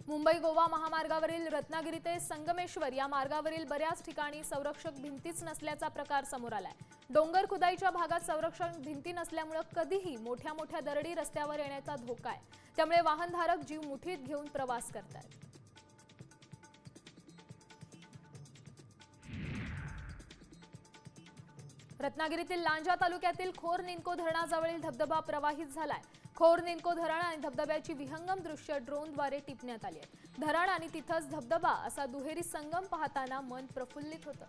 मुंबई गोवा महामार्गावरील रत्नागिरी ते संगमेश्वर या मार्गावरील बऱ्याच ठिकाणी संरक्षक भिंतीच नसल्याचा प्रकार समोर आलाय। डोंगर खुदाईच्या भागात संरक्षक भिंती नसल्यामुळे कधीही मोठ्या दरडी रस्त्यावर येण्याचा धोका आहे। त्यामुळे वाहनधारक जीव मुठीत घेऊन प्रवास करतात। रत्नागिरीतील लांजा तालुक्यातील खोर निनको धरणाजवळील धबधबा प्रवाहित झालाय। खोर निनको धरण आणि धबधब्याची विहंगम दृश्य ड्रोनद्वारे टिपण्यात आली आहेत। धरण आणि तिथंच धबधबा असा दुहेरी संगम पाहताना मन प्रफुल्लित होतं।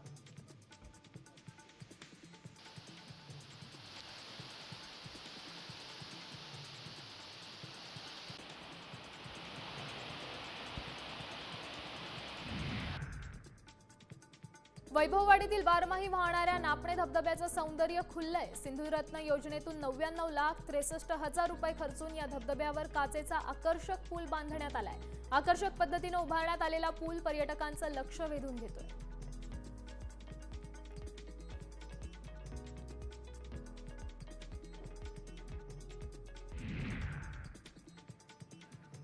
वैभववाडीतील बारमाही वाहणाऱ्या नापणे धबधब्याचं सौंदर्य खुललंय। सिंधुरत्न योजनेतून 99,63,000 रुपये खर्चून या धबधब्यावर काचेचा आकर्षक पूल बांधण्यात आलाय। आकर्षक पद्धतीने उभारण्यात आलेला पूल पर्यटकांचं लक्ष वेधून घेतोय।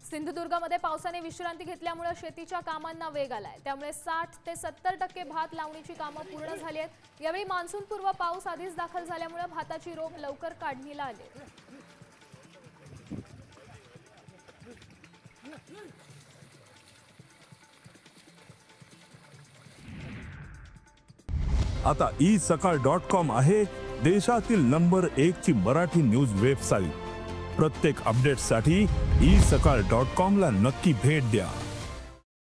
सिंधुदुर्गमध्ये पावसाने विश्रांती घेतल्यामुळे शेतीच्या कामांना वेग आलाय। त्यामुळे 60 ते 70% भात लावणीची कामं पूर्ण झाली आहेत। यावेळी मान्सूनपूर्व पाऊस आधीच दाखल झाल्यामुळे भाताची रोप लवकर काढणीला आली। आता isakal.com आहे देशातील नंबर 1 ची मराठी न्यूज वेबसाईट। प्रत्येक अपडेटसाठी isakal.com ला नक्की भेट द्या।